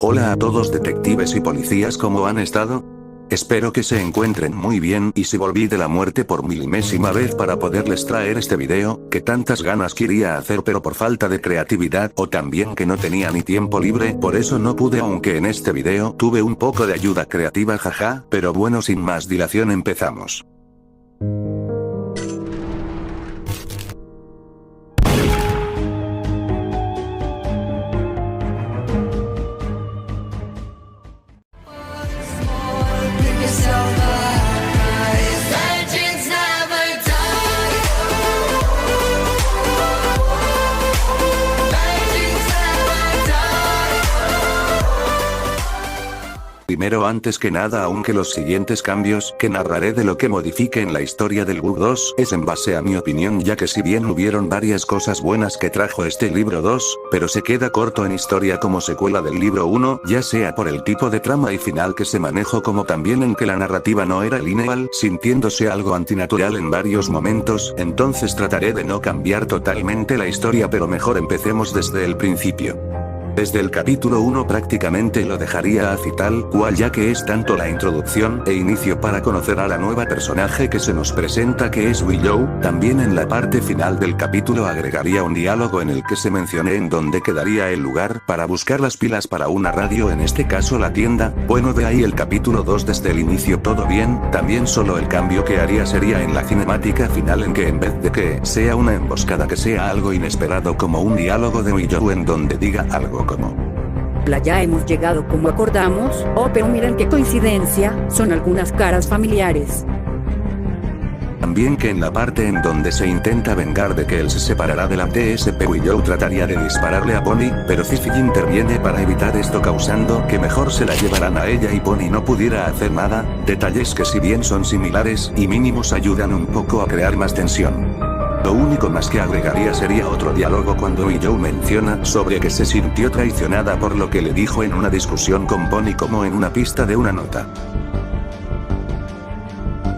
Hola a todos detectives y policías, ¿cómo han estado? Espero que se encuentren muy bien, y si volví de la muerte por milimésima vez para poderles traer este video, que tantas ganas quería hacer pero por falta de creatividad o también que no tenía ni tiempo libre, por eso no pude, aunque en este video tuve un poco de ayuda creativa, jaja, pero bueno, sin más dilación empezamos. Primero, antes que nada, aunque los siguientes cambios que narraré de lo que modifique en la historia del WoW 2 es en base a mi opinión, ya que si bien hubieron varias cosas buenas que trajo este libro 2, pero se queda corto en historia como secuela del libro 1, ya sea por el tipo de trama y final que se manejó como también en que la narrativa no era lineal, sintiéndose algo antinatural en varios momentos, entonces trataré de no cambiar totalmente la historia, pero mejor empecemos desde el principio. Desde el capítulo 1 prácticamente lo dejaría así tal cual, ya que es tanto la introducción e inicio para conocer a la nueva personaje que se nos presenta, que es Willow. También en la parte final del capítulo agregaría un diálogo en el que se mencione en dónde quedaría el lugar para buscar las pilas para una radio, en este caso la tienda. Bueno, de ahí el capítulo 2 desde el inicio todo bien, también solo el cambio que haría sería en la cinemática final, en que en vez de que sea una emboscada que sea algo inesperado como un diálogo de Willow en donde diga algo como: ya hemos llegado como acordamos. Oh, pero miren qué coincidencia, son algunas caras familiares. También que en la parte en donde se intenta vengar de que él se separará de la TSP, Willow trataría de dispararle a Bonnie, pero Zizi interviene para evitar esto, causando que mejor se la llevaran a ella y Bonnie no pudiera hacer nada. Detalles que, si bien son similares y mínimos, ayudan un poco a crear más tensión. Lo único más que agregaría sería otro diálogo cuando Willow menciona sobre que se sintió traicionada por lo que le dijo en una discusión con Bonnie, como en una pista de una nota.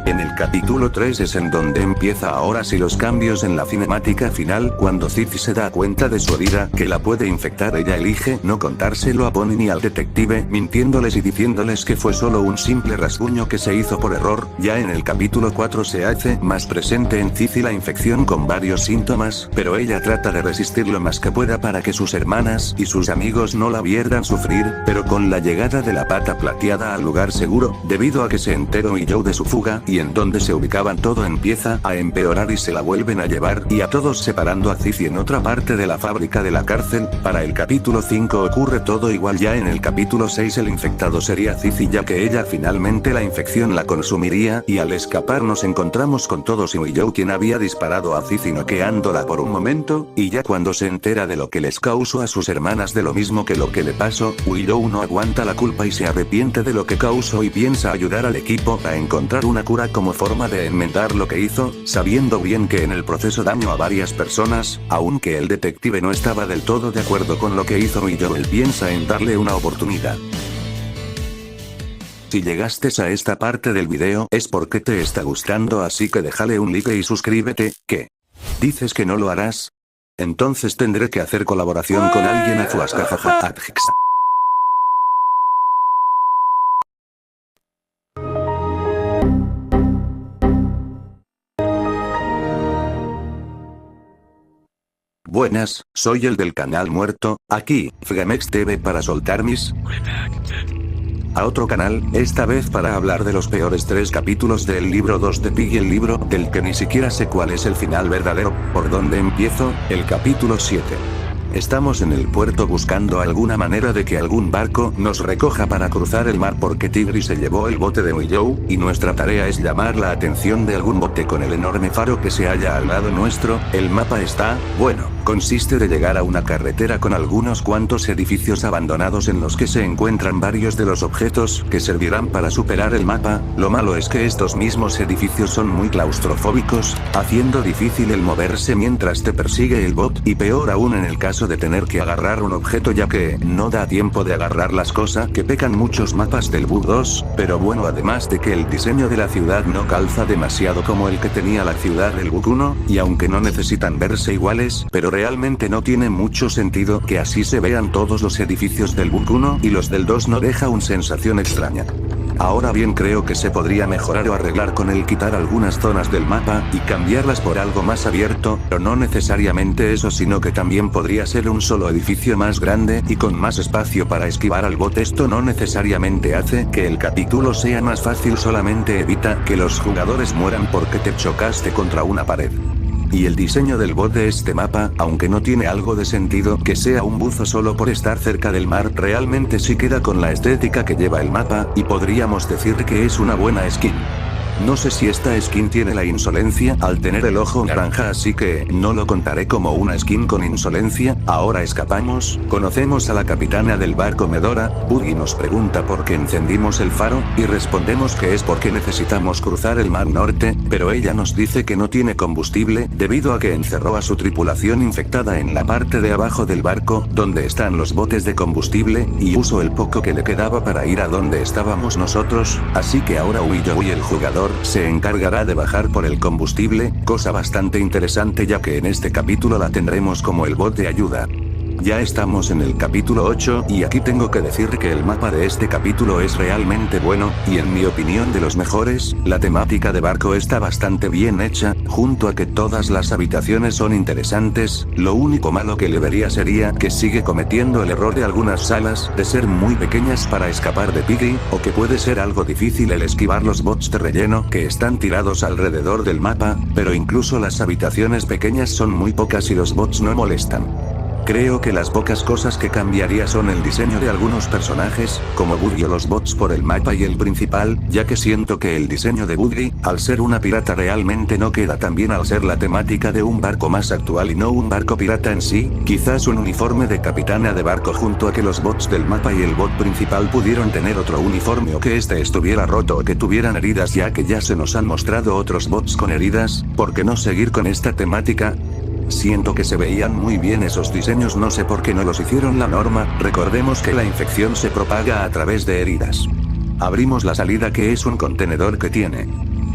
En el capítulo 3 es en donde empieza ahora sí los cambios en la cinemática final, cuando Zizi se da cuenta de su herida, que la puede infectar. Ella elige no contárselo a Bonnie ni al detective, mintiéndoles y diciéndoles que fue solo un simple rasguño que se hizo por error. Ya en el capítulo 4 se hace más presente en Zizi la infección con varios síntomas, pero ella trata de resistir lo más que pueda para que sus hermanas y sus amigos no la vieran sufrir, pero con la llegada de la pata plateada al lugar seguro, debido a que se enteró Willow de su fuga y en donde se ubicaban, todo empieza a empeorar y se la vuelven a llevar, y a todos, separando a Zizi en otra parte de la fábrica de la cárcel. Para el capítulo 5 ocurre todo igual. Ya en el capítulo 6 el infectado sería Zizi, ya que ella finalmente la infección la consumiría, y al escapar nos encontramos con todos y Willow, quien había disparado a Zizi noqueándola por un momento, y ya cuando se entera de lo que les causó a sus hermanas de lo mismo que lo que le pasó, Willow no aguanta la culpa y se arrepiente de lo que causó y piensa ayudar al equipo a encontrar una cura como forma de enmendar lo que hizo, sabiendo bien que en el proceso dañó a varias personas. Aunque el detective no estaba del todo de acuerdo con lo que hizo Willow, él piensa en darle una oportunidad. Si llegaste a esta parte del video es porque te está gustando, así que déjale un like y suscríbete. ¿Qué? ¿Dices que no lo harás? Entonces tendré que hacer colaboración con alguien a Fuascajaja Adjix. Buenas, soy el del canal muerto, aquí, Fgamex TV, para soltar mis a otro canal, esta vez para hablar de los peores 3 capítulos del libro 2 de Piggy, el libro del que ni siquiera sé cuál es el final verdadero. ¿Por dónde empiezo? El capítulo 7. Estamos en el puerto buscando alguna manera de que algún barco nos recoja para cruzar el mar, porque Tigris se llevó el bote de Willow, y nuestra tarea es llamar la atención de algún bote con el enorme faro que se halla al lado nuestro. El mapa está, bueno, consiste de llegar a una carretera con algunos cuantos edificios abandonados en los que se encuentran varios de los objetos que servirán para superar el mapa. Lo malo es que estos mismos edificios son muy claustrofóbicos, haciendo difícil el moverse mientras te persigue el bot, y peor aún en el caso eso de tener que agarrar un objeto ya que no da tiempo de agarrar las cosas que pecan muchos mapas del Bug 2, pero bueno, además de que el diseño de la ciudad no calza demasiado como el que tenía la ciudad del Bug 1, y aunque no necesitan verse iguales, pero realmente no tiene mucho sentido que así se vean todos los edificios del Bug 1 y los del 2 no deja una sensación extraña. Ahora bien, creo que se podría mejorar o arreglar con el quitar algunas zonas del mapa y cambiarlas por algo más abierto, pero no necesariamente eso, sino que también podría ser un solo edificio más grande y con más espacio para esquivar al bot. Esto no necesariamente hace que el capítulo sea más fácil, solamente evita que los jugadores mueran porque te chocaste contra una pared. Y el diseño del bot de este mapa, aunque no tiene algo de sentido que sea un buzo solo por estar cerca del mar, realmente sí queda con la estética que lleva el mapa, y podríamos decir que es una buena skin. No sé si esta skin tiene la insolencia al tener el ojo naranja, así que no lo contaré como una skin con insolencia. Ahora escapamos, conocemos a la capitana del barco Medora. Buggy nos pregunta por qué encendimos el faro, y respondemos que es porque necesitamos cruzar el mar norte, pero ella nos dice que no tiene combustible, debido a que encerró a su tripulación infectada en la parte de abajo del barco, donde están los botes de combustible, y usó el poco que le quedaba para ir a donde estábamos nosotros, así que ahora Willow y el jugador se encargará de bajar por el combustible, cosa bastante interesante ya que en este capítulo la tendremos como el bot de ayuda. Ya estamos en el capítulo 8 y aquí tengo que decir que el mapa de este capítulo es realmente bueno, y en mi opinión de los mejores. La temática de barco está bastante bien hecha, junto a que todas las habitaciones son interesantes. Lo único malo que le vería sería que sigue cometiendo el error de algunas salas de ser muy pequeñas para escapar de Piggy, o que puede ser algo difícil el esquivar los bots de relleno que están tirados alrededor del mapa, pero incluso las habitaciones pequeñas son muy pocas y los bots no molestan. Creo que las pocas cosas que cambiaría son el diseño de algunos personajes, como Buggy o los bots por el mapa y el principal, ya que siento que el diseño de Buggy, al ser una pirata, realmente no queda tan bien al ser la temática de un barco más actual y no un barco pirata en sí. Quizás un uniforme de capitana de barco junto a que los bots del mapa y el bot principal pudieron tener otro uniforme, o que este estuviera roto o que tuvieran heridas, ya que ya se nos han mostrado otros bots con heridas. ¿Por qué no seguir con esta temática? Siento que se veían muy bien esos diseños, no sé por qué no los hicieron la norma. Recordemos que la infección se propaga a través de heridas. Abrimos la salida, que es un contenedor que tiene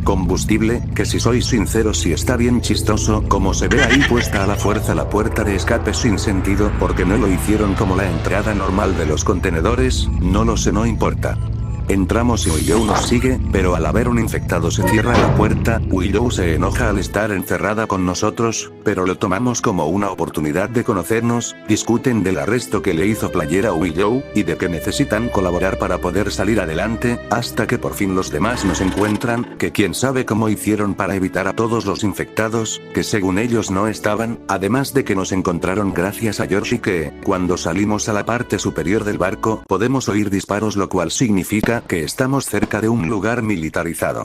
combustible, que si soy sincero sí está bien chistoso como se ve ahí puesta a la fuerza la puerta de escape sin sentido, porque no lo hicieron como la entrada normal de los contenedores. No lo sé, no importa. Entramos y Willow nos sigue, pero al haber un infectado se cierra la puerta. Willow se enoja al estar encerrada con nosotros, pero lo tomamos como una oportunidad de conocernos. Discuten del arresto que le hizo Playera a Willow, y de que necesitan colaborar para poder salir adelante, hasta que por fin los demás nos encuentran, que quién sabe cómo hicieron para evitar a todos los infectados, que según ellos no estaban, además de que nos encontraron gracias a George, y que, cuando salimos a la parte superior del barco, podemos oír disparos, lo cual significa que estamos cerca de un lugar militarizado.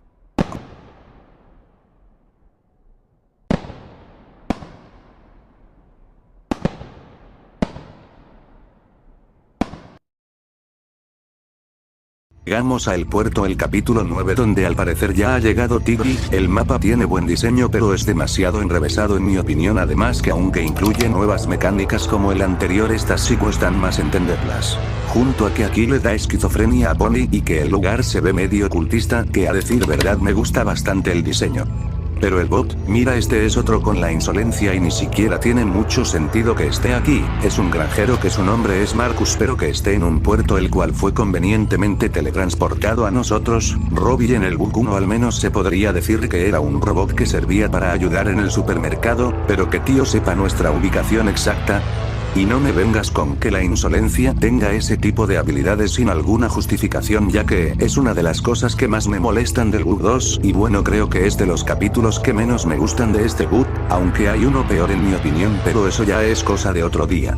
Llegamos a el puerto, el capítulo 9, donde al parecer ya ha llegado Tiggy. El mapa tiene buen diseño, pero es demasiado enrevesado en mi opinión, además que aunque incluye nuevas mecánicas como el anterior, estas sí cuestan más entenderlas. Junto a que aquí le da esquizofrenia a Pony y que el lugar se ve medio ocultista, que a decir verdad me gusta bastante el diseño. Pero el bot, mira, este es otro con la insolencia y ni siquiera tiene mucho sentido que esté aquí. Es un granjero que su nombre es Marcus, pero que esté en un puerto el cual fue convenientemente teletransportado a nosotros. Robbie en el Bug 1 al menos se podría decir que era un robot que servía para ayudar en el supermercado, pero que tío sepa nuestra ubicación exacta. Y no me vengas con que la insolencia tenga ese tipo de habilidades sin alguna justificación, ya que es una de las cosas que más me molestan del Bug 2, y bueno, creo que es de los capítulos que menos me gustan de este Bug, aunque hay uno peor en mi opinión, pero eso ya es cosa de otro día.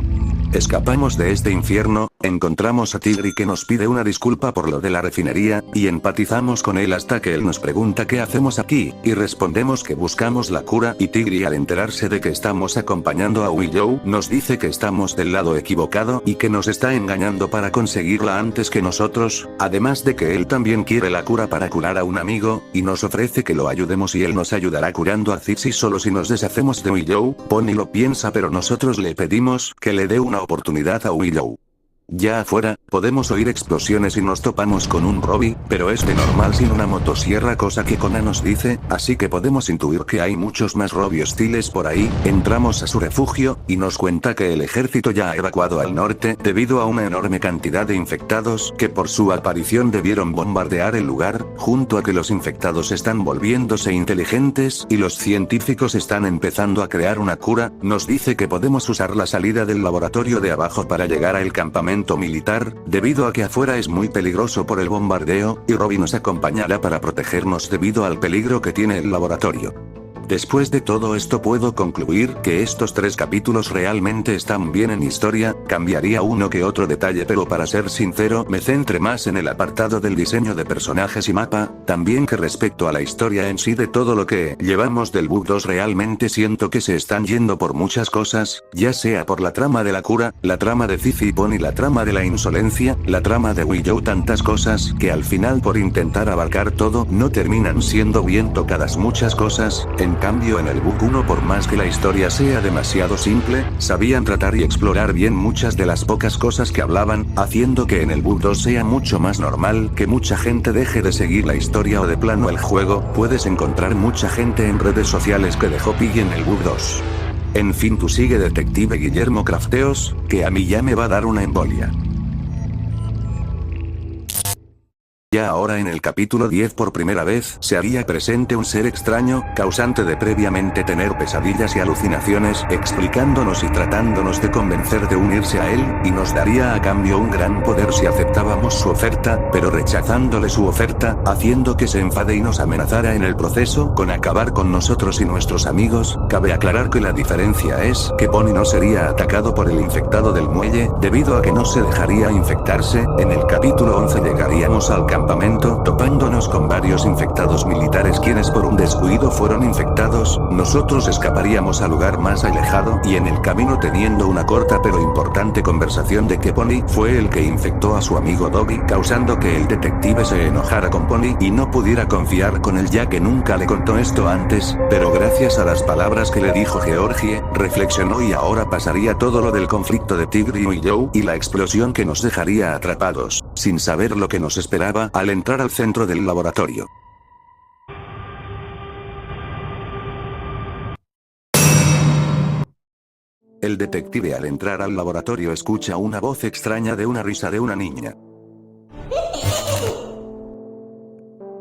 Escapamos de este infierno, Encontramos a Tigri que nos pide una disculpa por lo de la refinería, y empatizamos con él hasta que él nos pregunta qué hacemos aquí, y respondemos que buscamos la cura, y Tigri al enterarse de que estamos acompañando a Willow, nos dice que estamos del lado equivocado y que nos está engañando para conseguirla antes que nosotros, además de que él también quiere la cura para curar a un amigo, y nos ofrece que lo ayudemos y él nos ayudará curando a Zipsy solo si nos deshacemos de Willow. Pony lo piensa pero nosotros le pedimos que le dé una oportunidad a Willow. Ya afuera, podemos oír explosiones y nos topamos con un Robbie, pero es de normal sin una motosierra, cosa que Kona nos dice, así que podemos intuir que hay muchos más Robbie hostiles por ahí. Entramos a su refugio, y nos cuenta que el ejército ya ha evacuado al norte debido a una enorme cantidad de infectados que por su aparición debieron bombardear el lugar, junto a que los infectados están volviéndose inteligentes y los científicos están empezando a crear una cura. Nos dice que podemos usar la salida del laboratorio de abajo para llegar al campamento militar, debido a que afuera es muy peligroso por el bombardeo, y Robbie nos acompañará para protegernos debido al peligro que tiene el laboratorio. Después de todo esto puedo concluir que estos 3 capítulos realmente están bien en historia, cambiaría uno que otro detalle pero para ser sincero me centré más en el apartado del diseño de personajes y mapa, también que respecto a la historia en sí de todo lo que llevamos del Book 2 realmente siento que se están yendo por muchas cosas, ya sea por la trama de la cura, la trama de Zizi y Pony, la trama de la insolencia, la trama de Willow, tantas cosas que al final por intentar abarcar todo no terminan siendo bien tocadas muchas cosas. En cambio en el Book 1 por más que la historia sea demasiado simple, sabían tratar y explorar bien muchas de las pocas cosas que hablaban, haciendo que en el Book 2 sea mucho más normal que mucha gente deje de seguir la historia o de plano el juego. Puedes encontrar mucha gente en redes sociales que dejó Piggy en el Book 2. En fin, tú sigue Detective Guillermo Crafteos, que a mí ya me va a dar una embolia. Ya ahora en el capítulo 10 por primera vez se haría presente un ser extraño, causante de previamente tener pesadillas y alucinaciones, explicándonos y tratándonos de convencer de unirse a él, y nos daría a cambio un gran poder si aceptábamos su oferta, pero rechazándole su oferta, haciendo que se enfade y nos amenazara en el proceso con acabar con nosotros y nuestros amigos. Cabe aclarar que la diferencia es que Pony no sería atacado por el infectado del muelle, debido a que no se dejaría infectarse. En el capítulo 11 llegaríamos al campamento, topándonos con varios infectados militares quienes por un descuido fueron infectados. Nosotros escaparíamos al lugar más alejado y en el camino teniendo una corta pero importante conversación de que Pony fue el que infectó a su amigo Dobby, causando que el detective se enojara con Pony y no pudiera confiar con él ya que nunca le contó esto antes, pero gracias a las palabras que le dijo Georgie, reflexionó y ahora pasaría todo lo del conflicto de Tigri y Willow y la explosión que nos dejaría atrapados, sin saber lo que nos esperaba al entrar al centro del laboratorio. El detective al entrar al laboratorio escucha una voz extraña de una risa de una niña.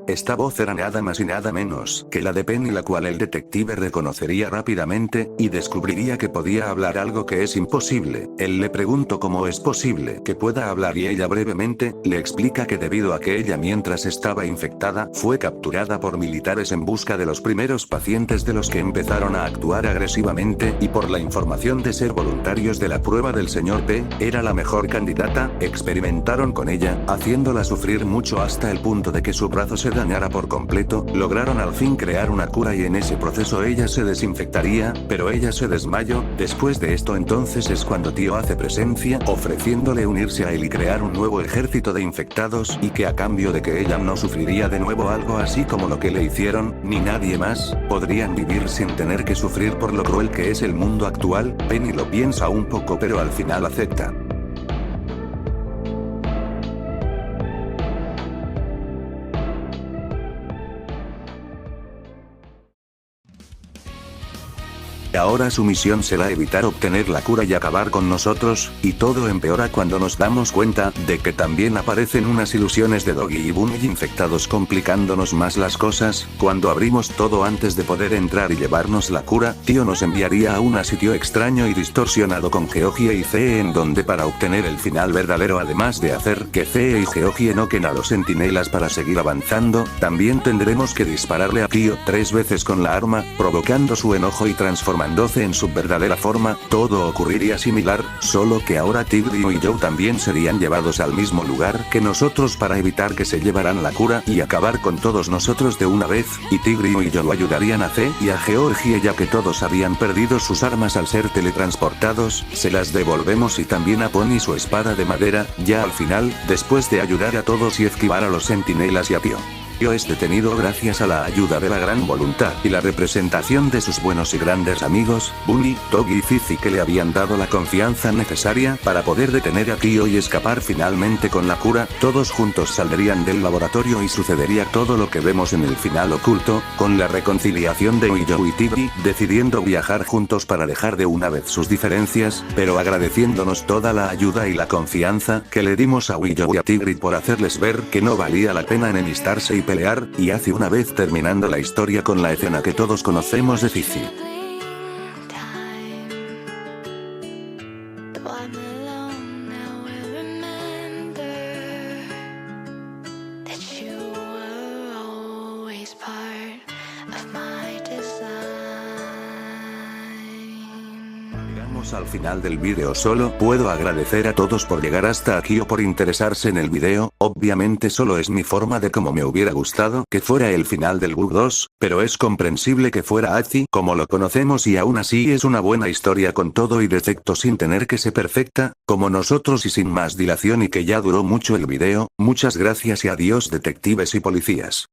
Esta voz era nada más y nada menos que la de Penny, la cual el detective reconocería rápidamente, y descubriría que podía hablar, algo que es imposible. Él le preguntó cómo es posible que pueda hablar y ella brevemente le explica que debido a que ella mientras estaba infectada fue capturada por militares en busca de los primeros pacientes de los que empezaron a actuar agresivamente, y por la información de ser voluntarios de la prueba del señor P, era la mejor candidata. Experimentaron con ella, haciéndola sufrir mucho hasta el punto de que su brazo se dañara por completo. Lograron al fin crear una cura y en ese proceso ella se desinfectaría, pero ella se desmayó. Después de esto entonces es cuando Tío hace presencia, ofreciéndole unirse a él y crear un nuevo ejército de infectados, y que a cambio de que ella no sufriría de nuevo algo así como lo que le hicieron, ni nadie más, podrían vivir sin tener que sufrir por lo cruel que es el mundo actual. Penny lo piensa un poco pero al final acepta. Ahora su misión será evitar obtener la cura y acabar con nosotros, y todo empeora cuando nos damos cuenta de que también aparecen unas ilusiones de Doggy y Bunny infectados, complicándonos más las cosas. Cuando abrimos todo antes de poder entrar y llevarnos la cura, Tío nos enviaría a un sitio extraño y distorsionado con Georgie y Zee, en donde para obtener el final verdadero, además de hacer que Zee y Georgie noquen a los centinelas para seguir avanzando, también tendremos que dispararle a Tío 3 veces con la arma, provocando su enojo y transformación transformándose en su verdadera forma, todo ocurriría similar, solo que ahora Tigreal y Joe también serían llevados al mismo lugar que nosotros para evitar que se llevaran la cura y acabar con todos nosotros de una vez, y Tigreal y Joe ayudarían a Zee y a Georgie ya que todos habían perdido sus armas al ser teletransportados, se las devolvemos y también a Pony su espada de madera, ya al final, después de ayudar a todos y esquivar a los centinelas y a Pio. Pio es detenido gracias a la ayuda de la gran voluntad y la representación de sus buenos y grandes amigos, Bunny, Togi y Fifi que le habían dado la confianza necesaria para poder detener a Pio y escapar finalmente con la cura, todos juntos saldrían del laboratorio y sucedería todo lo que vemos en el final oculto, con la reconciliación de Joe y Tigreal, decidiendo viajar juntos para dejar de una vez sus diferencias, pero agradeciéndonos toda la ayuda y la confianza que le dimos a Joe y a Tigreal por hacerles ver que no valía la pena enemistarse y pelear, y hace una vez terminando la historia con la escena que todos conocemos de Fifi. Al final del vídeo solo puedo agradecer a todos por llegar hasta aquí o por interesarse en el vídeo, obviamente solo es mi forma de como me hubiera gustado que fuera el final del Bug 2, pero es comprensible que fuera así como lo conocemos y aún así es una buena historia con todo y defectos sin tener que ser perfecta, como nosotros y sin más dilación y que ya duró mucho el vídeo, muchas gracias y adiós detectives y policías.